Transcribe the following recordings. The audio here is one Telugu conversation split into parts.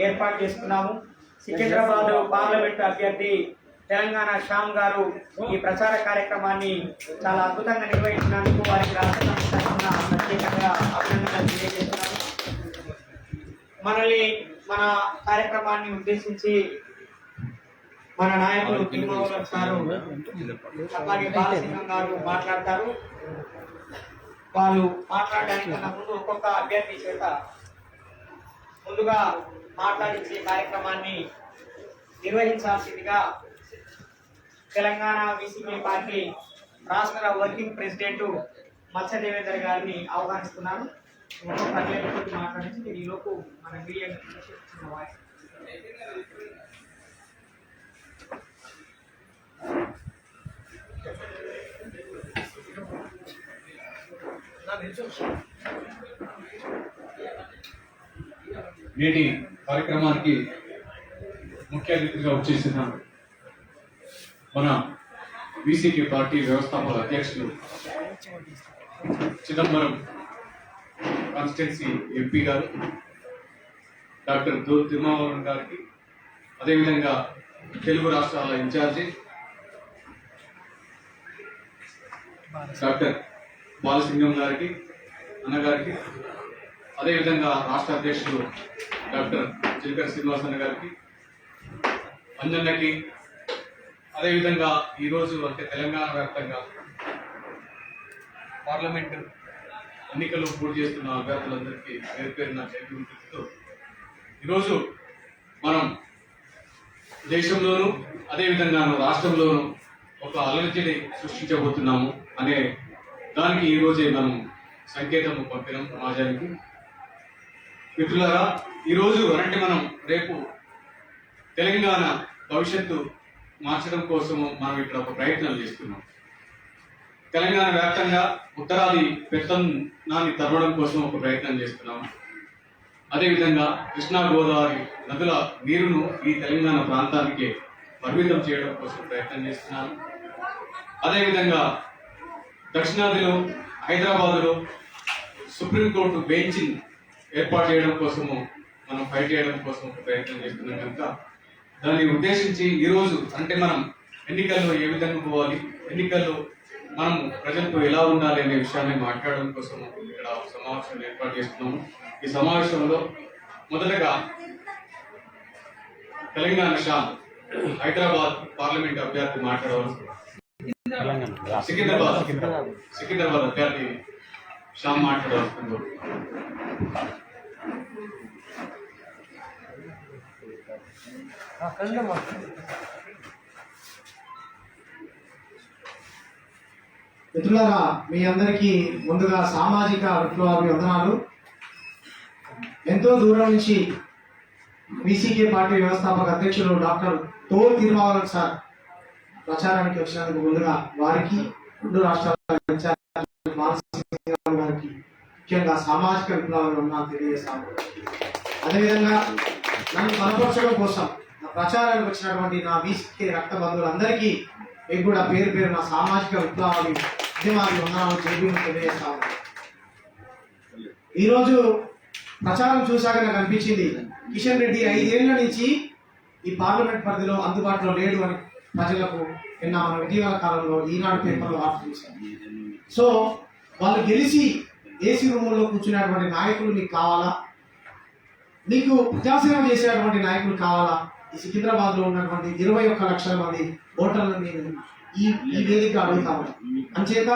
ఏర్పాటు చేసుకున్నాము. సికింద్రాబాద్ పార్లమెంట్ అభ్యర్థి తెలంగాణ శ్యామ్ గారు ఈ ప్రచార కార్యక్రమాన్ని చాలా అద్భుతంగా నిర్వహించినందుకు వారికి రాష్ట్ర సమితి తరఫున ప్రత్యేకంగా అభినందనలు తెలియజేస్తున్నాము. మన కార్యక్రమాన్ని ఉద్దేశించి మన నాయకులు తిరుమల గారు అలాగే బాలసింగం గారు మాట్లాడతారు. వాళ్ళు మాట్లాడడానికి ముందు ఒక్కొక్క అభ్యర్థి చేత ముందుగా మాట్లాడించే కార్యక్రమాన్ని నిర్వహించాల్సిందిగా తెలంగాణ బీసీపీ పార్టీ రాష్ట్ర వర్కింగ్ ప్రెసిడెంట్ మత్స్య దేవేందర్ గారిని ఆహ్వానిస్తున్నాను. ఒక్కొక్క అభ్యర్థి మాట్లాడించి ఈలోపు మన మీడియా నేటి కార్యక్రమానికి ముఖ్య అతిథిగా వచ్చేసిన మన బీసీపీ పార్టీ వ్యవస్థాపక అధ్యక్షులు చిదంబరం కాన్స్టిట్యున్సీ ఎంపీ గారు డాక్టర్ తిరుమావరం గారికి, అదేవిధంగా తెలుగు రాష్ట్రాల ఇన్ఛార్జి డాక్టర్ బాలసింగం గారికి, అన్నగారికి, అదేవిధంగా రాష్ట్ర అధ్యక్షులు డాక్టర్ చిలకర శ్రీనివాసన్న గారికి, అంజన్నకి, అదేవిధంగా ఈరోజు అంటే తెలంగాణ వ్యాప్తంగా పార్లమెంటు ఎన్నికలు పోటీ చేస్తున్న అభ్యర్థులందరికీ పేరు పేరున చేతులతో ఈరోజు మనం దేశంలోనూ అదేవిధంగా రాష్ట్రంలోనూ ఒక అలర్జీని సృష్టించబోతున్నాము అనే దానికి ఈరోజే మనం సంకేతం పంపినాం సమాజానికి. మిత్రులారా, ఈరోజు అంటే మనం రేపు తెలంగాణ భవిష్యత్తు మార్చడం కోసము మనం ఇక్కడ ఒక ప్రయత్నం చేస్తున్నాం. తెలంగాణ వ్యాప్తంగా ఉత్తరాది పెత్తనాన్ని తరవడం కోసం ఒక ప్రయత్నం చేస్తున్నాము. అదేవిధంగా కృష్ణా గోదావరి నదుల నీరును ఈ తెలంగాణ ప్రాంతానికి పరిమితం చేయడం కోసం ప్రయత్నం చేస్తున్నాము. అదేవిధంగా దక్షిణాదిలో హైదరాబాదులో సుప్రీంకోర్టు బెంచ్ ఏర్పాటు చేయడం కోసము మనం ఫైట్ చేయడం కోసం ఒక ప్రయత్నం చేస్తున్నాం కనుక దాన్ని ఉద్దేశించి ఈరోజు అంటే మనం ఎన్నికల్లో ఏ విధంగా పోవాలి, ఎన్నికల్లో మనం ప్రజలతో ఎలా ఉండాలి అనే విషయాన్ని మాట్లాడడం కోసం ఇక్కడ సమావేశం ఏర్పాటు చేస్తున్నాము. ఈ సమావేశంలో మొదటగా తెలంగాణ శ్యామ్ హైదరాబాద్ పార్లమెంట్ అభ్యర్థి మాట్లాడవలసి, సికింద్రాబాద్ అభ్యర్థి శ్యామ్ మాట్లాడవలసిందో. మిత్రులారా, మీ అందరికీ ముందుగా సామాజిక విప్లవాభివందనాలు. ఎంతో దూరం నుంచి బీసీకే పార్టీ వ్యవస్థాపక అధ్యక్షులు డాక్టర్ తోల్ తిరుమావరం సార్ ప్రచారానికి వచ్చినందుకు ముందుగా వారికి, రెండు రాష్ట్రాల గారికి ముఖ్యంగా సామాజిక విప్లవాభివందనాలు తెలియజేస్తాను. అదేవిధంగా నన్ను బలపరచడం కోసం నా ప్రచారానికి వచ్చినటువంటి నా బీసీకే రక్త బంధువులందరికీ మీకు కూడా పేరు పేరు నా సామాజిక విప్లవాలు ఉద్యమాలు ఉన్నాను తెలియజేస్తాను. ఈరోజు ప్రచారం చూశాక నాకు అనిపించింది, కిషన్ రెడ్డి 5 ఏళ్ల నుంచి ఈ పార్లమెంట్ పరిధిలో అందుబాటులో లేడు అని ప్రజలకు నిన్న మన ఇటీవల కాలంలో ఈనాడు పేపర్లో వార్త చూశాను. సో వాళ్ళు గెలిచి ఏసీ రూముల్లో కూర్చునేటువంటి నాయకులు మీకు కావాలా? నీకు ప్రజాసేవ చేసేటువంటి నాయకులు కావాలా? ఈ సికింద్రాబాద్ లో ఉన్నటువంటి 21 లక్షల మంది ఓటర్లను నేను ఈ వేదిక అడుగుతాను. అంచేత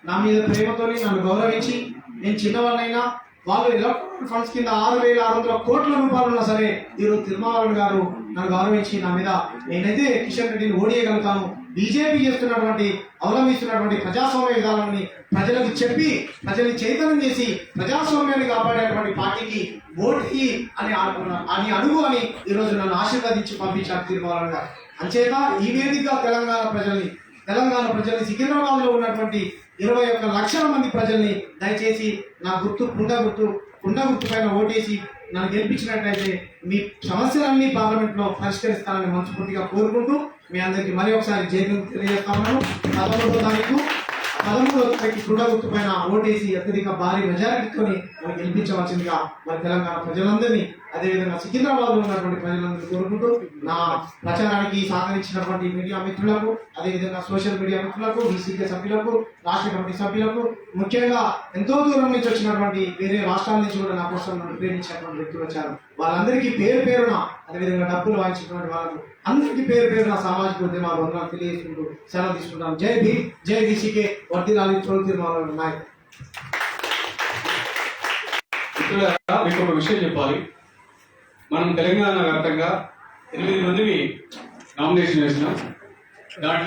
నా మీద ప్రేమతోని నన్ను గౌరవించి, నేను చిన్నవాళ్ళైనా వాళ్ళు ఎలక్ట్రల్ ఫండ్స్ కింద 6,600 కోట్ల రూపాయలు ఉన్నా సరే ఈరోజు తిరుమావళవన్ గారు నన్ను గౌరవించి నా మీద నేనైతే కిషన్ రెడ్డిని ఓడియగలుగుతాను, బీజేపీ చేస్తున్నటువంటి అవలంబిస్తున్నటువంటి ప్రజాస్వామ్య విధానాన్ని ప్రజలకు చెప్పి ప్రజల్ని చైతన్యం చేసి ప్రజాస్వామ్యాన్ని కాపాడేటువంటి పార్టీకి ఓటు అని అడుగు అని ఈరోజు నన్ను ఆశీర్వదించి పంపించారు తిరుమావళవన్ గారు. అంచేత ఈ వేదిక తెలంగాణ ప్రజల్ని సికింద్రాబాద్ లో ఉన్నటువంటి 21 లక్షల మంది ప్రజల్ని దయచేసి నా కుండ గుర్తు పైన ఓటేసి నన్ను గెలిపించినట్లయితే మీ సమస్యలన్నీ పార్లమెంట్ లో పరిష్కరిస్తానని మనస్ఫూర్తిగా కోరుకుంటూ మీ అందరికీ మరి ఒకసారి జైలు తెలియజేస్తా ఉన్నాను. 11వ తారీఖు 13వ తారీఖు కూడా గుర్తుపైన ఓటేసి అత్యధిక భారీ మెజారిటీతో మనం గెలిపించవలసిందిగా మరి తెలంగాణ ప్రజలందరినీ అదేవిధంగా సికింద్రాబాద్ లో ఉన్నటువంటి ప్రజలందరినీ కోరుకుంటూ నా ప్రచారానికి సహకరించినటువంటి మీడియా మిత్రులకు అదేవిధంగా సోషల్ మీడియా మిత్రులకు బీసీకే సభ్యులకు రాష్ట్ర కమిటీ సభ్యులకు ముఖ్యంగా ఎంతో దూరం నుంచి వచ్చినటువంటి వేరే రాష్ట్రాల నుంచి కూడా నా కోసం నన్ను ప్రేమించినటువంటి వ్యక్తులు వచ్చారు. వాళ్ళందరికీ పేరు పేరున అదేవిధంగా డబ్బులు వాయించినటువంటి వాళ్ళకు అందరికీ పేరు పేరున సామాజిక ఉద్యమాల వందనాలు తెలియజేసుకుంటూ సెలవు తీసుకుంటాం. జై భీమ్, జై బీసీకే, వర్ధిల్లాలి చోటు తీర్మాల నాయకులు. మీకు ఒక విషయం చెప్పాలి. మనం తెలంగాణ వ్యాప్తంగా 8 మందిని నామినేషన్ వేసినాం. దాంట్లో